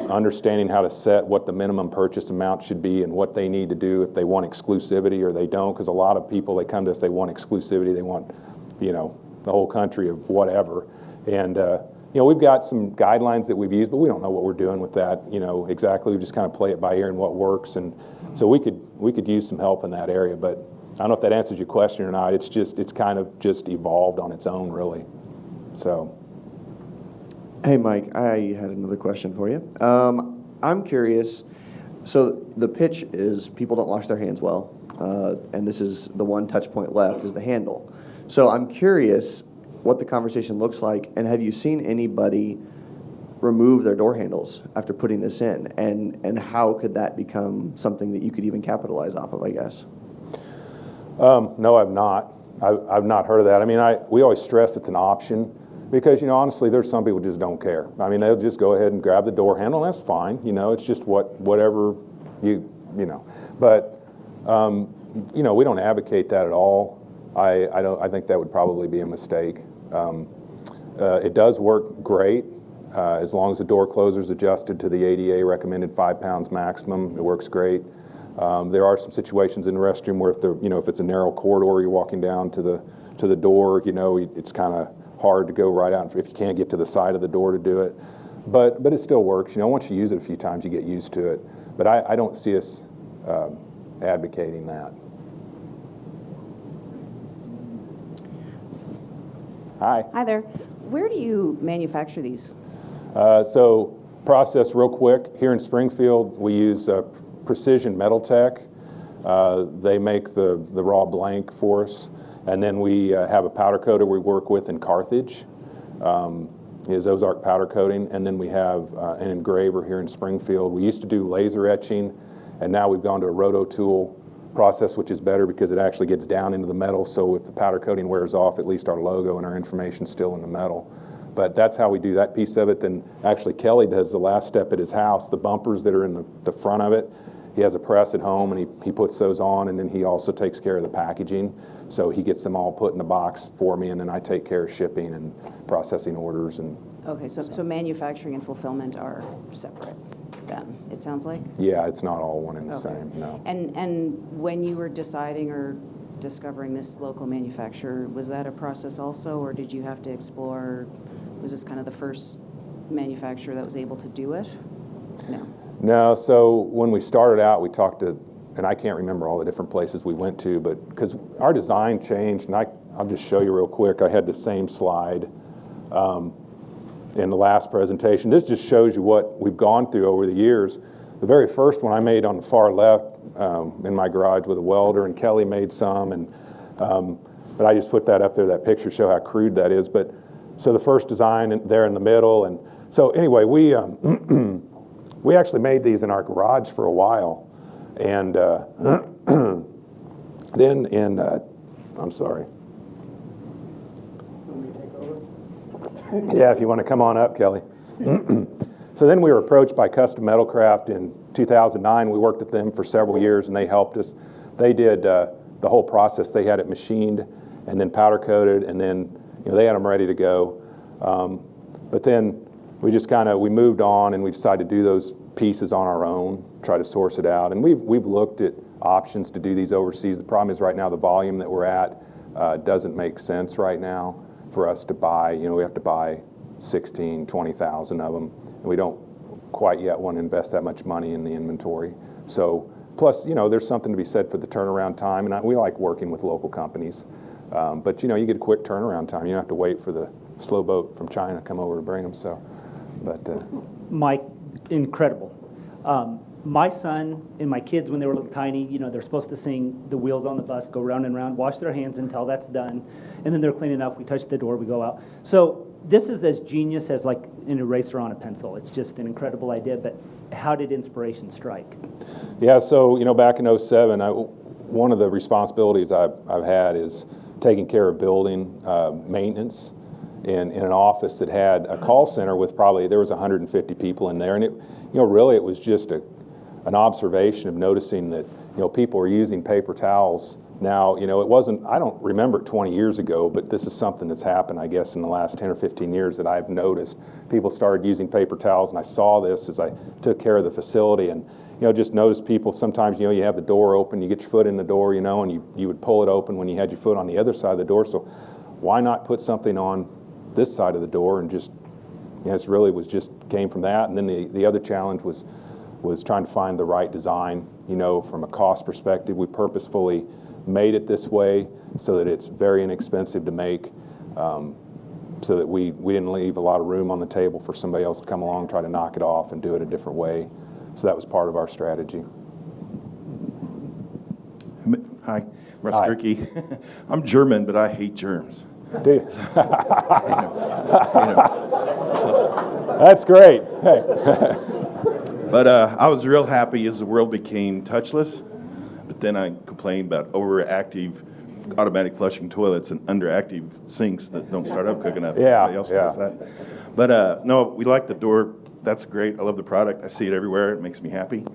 understanding how to set what the minimum purchase amount should be and what they need to do if they want exclusivity or they don't, because a lot of people, they come to us, they want exclusivity, they want, you know, the whole country of whatever. And, you know, we've got some guidelines that we've used, but we don't know what we're doing with that, you know, exactly. We just kind of play it by ear and what works. And so we could use some help in that area, but I don't know if that answers your question or not. It's kind of just evolved on its own, really. So. Hey, Mike, I had another question for you. I'm curious, so the pitch is people don't wash their hands well, and this is the one touch point left is the handle. So I'm curious what the conversation looks like, and have you seen anybody remove their door handles after putting this in, and how could that become something that you could even capitalize off of, I guess? No, I've not. I've not heard of that. I mean, we always stress it's an option. Because, you know, honestly, there's some people just don't care. I mean, they'll just go ahead and grab the door handle, and that's fine. You know, it's just whatever you know. But, you know, we don't advocate that at all. I think that would probably be a mistake. It does work great as long as the door closer is adjusted to the ADA recommended 5 pounds maximum. It works great. There are some situations in the restroom where if it's a narrow corridor, you're walking down to the door, you know, it's kind of hard to go right out if you can't get to the side of the door to do it. But it still works. You know, once you use it a few times, you get used to it. But I don't see us advocating that. Hi. Hi there. Where do you manufacture these? So process real quick. Here in Springfield, we use Precision Metal Tech. They make the raw blank for us. And then we have a powder coater we work with in Carthage, is Ozark powder coating. And then we have an engraver here in Springfield. We used to do laser etching, and now we've gone to a roto tool process, which is better because it actually gets down into the metal. So if the powder coating wears off, at least our logo and our information's still in the metal. But that's how we do that piece of it. Then actually Kelly does the last step at his house, the bumpers that are in the front of it. He has a press at home, and he puts those on, and then he also takes care of the packaging. So he gets them all put in the box for me, and then I take care of shipping and processing orders. And okay, so manufacturing and fulfillment are separate then, it sounds like? Yeah, it's not all one and the same, no. And when you were deciding or discovering this local manufacturer, was that a process also, or did you have to explore, was this kind of the first manufacturer that was able to do it? No. No, so when we started out, we talked to, and I can't remember all the different places we went to, but because our design changed, and I'll just show you real quick. I had the same slide in the last presentation. This just shows you what we've gone through over the years. The very first one I made on the far left in my garage with a welder, and Kelly made some, and but I just put that up there, that picture, show how crude that is. But so the first design there in the middle, and so anyway, we actually made these in our garage for a while, and then in, I'm sorry. Yeah, if you want to come on up, Kelly. So then we were approached by Custom Metalcraft in 2009. We worked with them for several years, and they helped us. They did the whole process. They had it machined, and then powder coated, and then they had them ready to go. But then we just we moved on, and we decided to do those pieces on our own, try to source it out. And we've looked at options to do these overseas. The problem is right now the volume that we're at doesn't make sense right now for us to buy. We have to buy 16, 20,000 of them, and we don't quite yet want to invest that much money in the inventory. So plus, there's something to be said for the turnaround time, and we like working with local companies. But you get a quick turnaround time. You don't have to wait for the slow boat from China to come over to bring them. So, but Mike, incredible. My son and my kids, when they were little tiny, they're supposed to sing "The Wheels on the Bus," go round and round, wash their hands until that's done, and then they're cleaning up. We touch the door, we go out. So this is as genius as like an eraser on a pencil. It's just an incredible idea. But how did inspiration strike? Yeah, so back in '07, one of the responsibilities I've had is taking care of building maintenance in an office that had a call center with there was 150 people in there, and it really it was just an observation of noticing that people were using paper towels. Now it wasn't, I don't remember it 20 years ago, but this is something that's happened, I guess, in the last 10 or 15 years that I've noticed. People started using paper towels, and I saw this as I took care of the facility, and just notice people sometimes, you have the door open, you get your foot in the door, and you would pull it open when you had your foot on the other side of the door. So why not put something on this side of the door? And just, it really was just came from that. And then the other challenge was trying to find the right design, from a cost perspective. We purposefully made it this way so that it's very inexpensive to make, so that we didn't leave a lot of room on the table for somebody else to come along and try to knock it off and do it a different way. So that was part of our strategy. Hi, Russ Gerke. I'm German, but I hate germs. Do you? That's great. Hey. But I was real happy as the world became touchless, but then I complained about overactive automatic flushing toilets and underactive sinks that don't start up quick enough. Everybody else does that. But no, we like the door. That's great. I love the product. I see it everywhere. It makes me happy.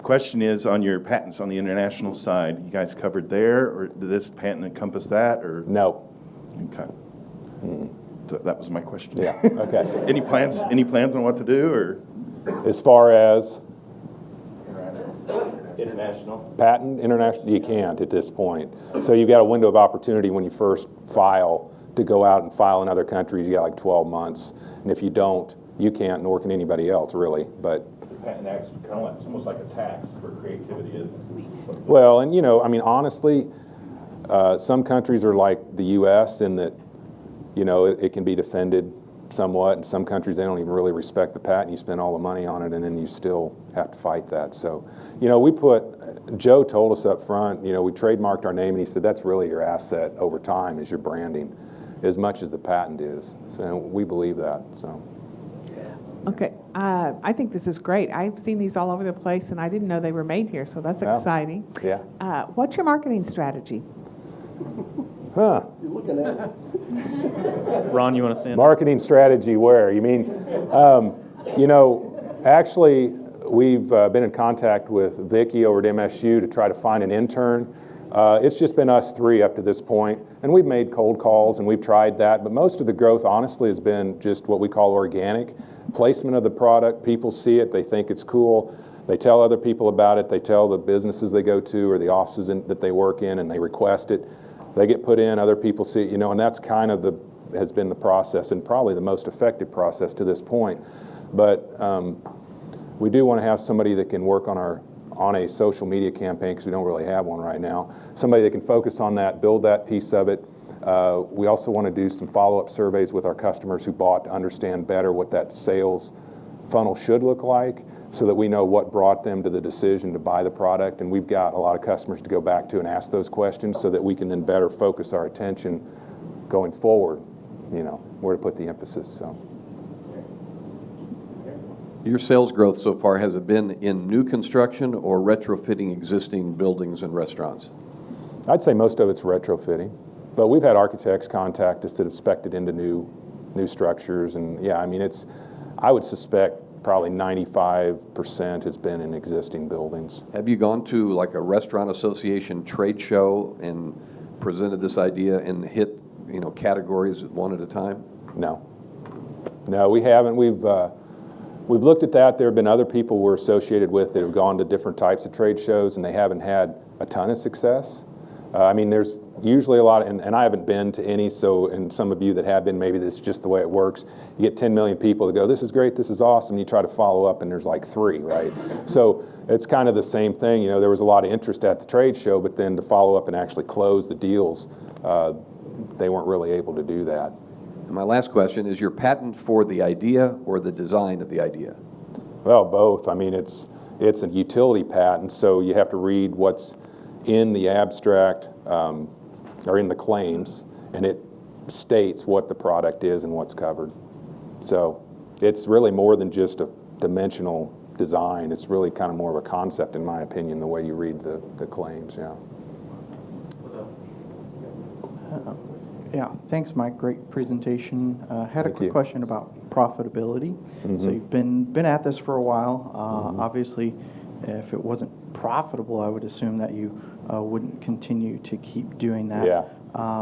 Question is, on your patents on the international side, you guys covered there, or did this patent encompass that, or? No. Okay. So that was my question. Yeah, okay. Any plans on what to do, or? As far as? International. Patent, international, you can't at this point. So you've got a window of opportunity when you first file to go out and file in other countries. You got like 12 months. And if you don't, you can't, nor can anybody else, really. But the Patent Act's kind of like, it's almost like a tax for creativity, isn't it? Well, and honestly, some countries are like the U.S. in that, it can be defended somewhat. In some countries, they don't even really respect the patent. You spend all the money on it, and then you still have to fight that. So, Joe told us up front, we trademarked our name, and he said that's really your asset over time is your branding, as much as the patent is. So we believe that. So. Okay, I think this is great. I've seen these all over the place, and I didn't know they were made here, so that's exciting. Yeah. What's your marketing strategy? Huh. You're looking at it. Ron, you want to stand? Marketing strategy where? You mean, actually, we've been in contact with Vicki over at MSU to try to find an intern. It's just been us three up to this point, and we've made cold calls, and we've tried that, but most of the growth, honestly, has been just what we call organic. Placement of the product, people see it, they think it's cool, they tell other people about it, they tell the businesses they go to or the offices that they work in, and they request it. They get put in, other people see it, and that's kind of has been the process, and probably the most effective process to this point. But we do want to have somebody that can work on a social media campaign, because we don't really have one right now. Somebody that can focus on that, build that piece of it. We also want to do some follow-up surveys with our customers who bought to understand better what that sales funnel should look like, so that we know what brought them to the decision to buy the product. And we've got a lot of customers to go back to and ask those questions, so that we can then better focus our attention going forward, where to put the emphasis. So. Your sales growth so far, has it been in new construction or retrofitting existing buildings and restaurants? I'd say most of it's retrofitting, but we've had architects contact us that have spec'd it into new structures, and I would suspect probably 95% has been in existing buildings. Have you gone to like a restaurant association trade show and presented this idea and hit, categories one at a time? No. No, we haven't. We've looked at that. There have been other people we're associated with that have gone to different types of trade shows, and they haven't had a ton of success. There's usually a lot, and I haven't been to any, and some of you that have been, maybe this is just the way it works. You get 10 million people that go, this is great, this is awesome, you try to follow up, and there's like 3, right? So it's kind of the same thing. There was a lot of interest at the trade show, but then to follow up and actually close the deals, they weren't really able to do that. And my last question, is your patent for the idea or the design of the idea? Well, both. It's a utility patent, so you have to read what's in the abstract or in the claims, and it states what the product is and what's covered. So it's really more than just a dimensional design. It's really kind of more of a concept, in my opinion, the way you read the claims, yeah. Yeah, thanks, Mike. Great presentation. Had a quick question about profitability. Mm-hmm. So you've been at this for a while. Obviously, if it wasn't profitable, I would assume that you wouldn't continue to keep doing that. Yeah.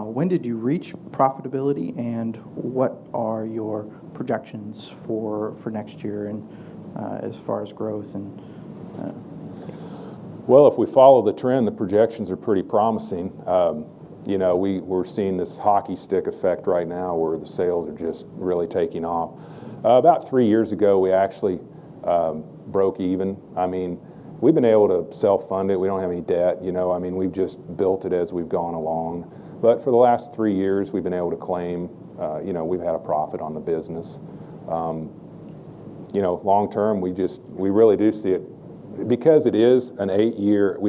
When did you reach profitability, and what are your projections for next year, and as far as growth and? Well, if we follow the trend, the projections are pretty promising. We're seeing this hockey stick effect right now where the sales are just really taking off. About 3 years ago, we actually broke even. We've been able to self-fund it. We don't have any debt, we've just built it as we've gone along. But for the last 3 years, we've been able to claim, we've had a profit on the business. Long term, we really do see it. Because it is we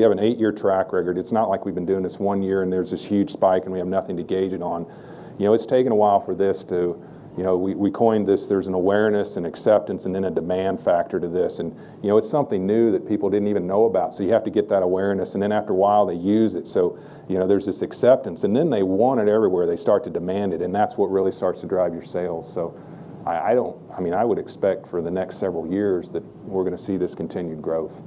have an 8-year track record. It's not like we've been doing this 1 year and there's this huge spike and we have nothing to gauge it on. It's taken a while for this to, we coined this, there's an awareness and acceptance and then a demand factor to this. And, it's something new that people didn't even know about. So you have to get that awareness, and then after a while they use it. So, there's this acceptance, and then they want it everywhere. They start to demand it, and that's what really starts to drive your sales. So I would expect for the next several years that we're going to see this continued growth.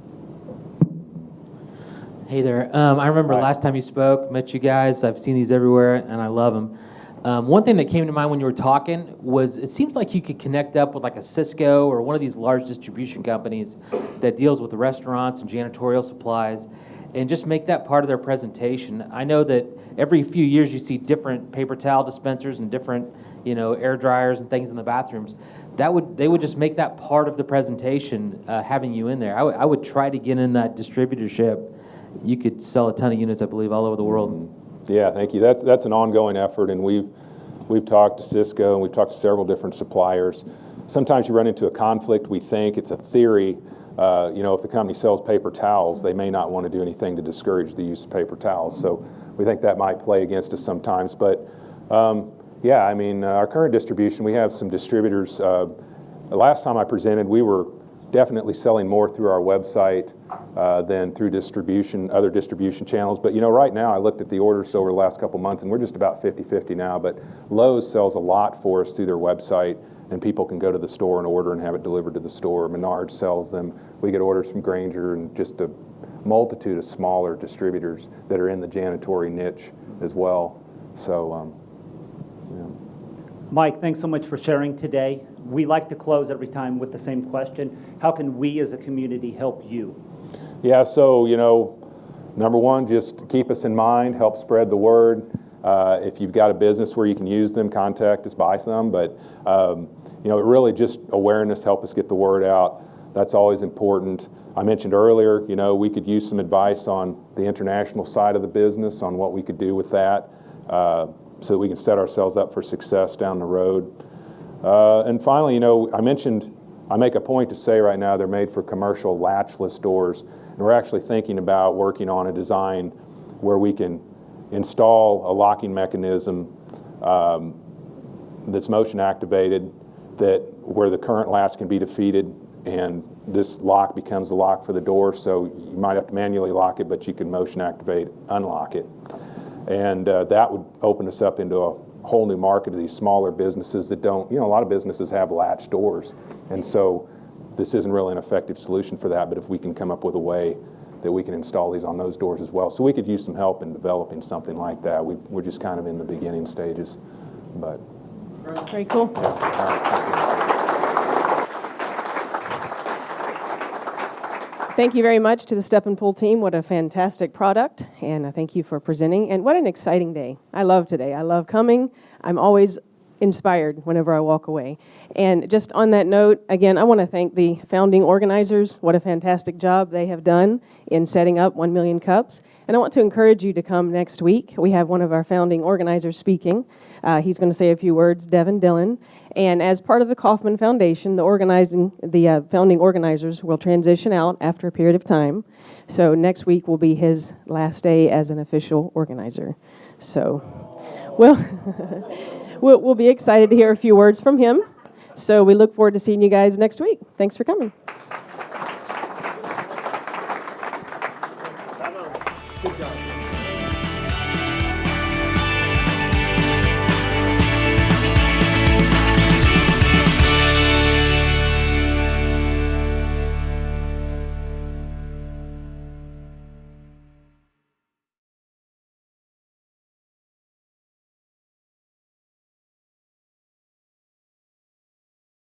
Hey there. I remember last time you spoke, met you guys. I've seen these everywhere, and I love them. One thing that came to mind when you were talking was it seems like you could connect up with like a Cisco or one of these large distribution companies that deals with the restaurants and janitorial supplies, and just make that part of their presentation. I know that every few years you see different paper towel dispensers and different air dryers and things in the bathrooms. They would just make that part of the presentation, having you in there. I would try to get in that distributorship. You could sell a ton of units, I believe, all over the world. Yeah, thank you. That's an ongoing effort, and we've talked to Cisco and we've talked to several different suppliers. Sometimes you run into a conflict. We think it's a theory. If the company sells paper towels, they may not want to do anything to discourage the use of paper towels. So we think that might play against us sometimes. But our current distribution, we have some distributors. The last time I presented, we were definitely selling more through our website than through other distribution channels. But right now, I looked at the orders over the last couple months, and we're just about 50-50 now. But Lowe's sells a lot for us through their website, and people can go to the store and order and have it delivered to the store. Menards sells them. We get orders from Grainger and just a multitude of smaller distributors that are in the janitory niche as well. So, Mike, thanks so much for sharing today. We like to close every time with the same question. How can we as a community help you? Yeah, so, number one, just keep us in mind, help spread the word. If you've got a business where you can use them, contact us, buy some. But, really just awareness, help us get the word out. That's always important. I mentioned earlier, we could use some advice on the international side of the business, on what we could do with that, so that we can set ourselves up for success down the road. And finally, I make a point to say right now they're made for commercial latchless doors. And we're actually thinking about working on a design where we can install a locking mechanism that's motion activated, where the current latch can be defeated, and this lock becomes the lock for the door. So you might have to manually lock it, but you can motion activate, unlock it. And that would open us up into a whole new market of these smaller businesses that don't, a lot of businesses have latch doors. And so this isn't really an effective solution for that, but if we can come up with a way that we can install these on those doors as well. So we could use some help in developing something like that. We're just kind of in the beginning stages, but. Very cool. Thank you very much to the StepNpull team. What a fantastic product, and thank you for presenting. And what an exciting day. I love today. I love coming. I'm always inspired whenever I walk away. And just on that note, again, I want to thank the founding organizers. What a fantastic job they have done in setting up 1 million cups. And I want to encourage you to come next week. We have one of our founding organizers speaking. He's going to say a few words, Devin Dillon. And as part of the Kauffman Foundation, the founding organizers will transition out after a period of time. So next week will be his last day as an official organizer. So, well, we'll be excited to hear a few words from him. So we look forward to seeing you guys next week. Thanks for coming.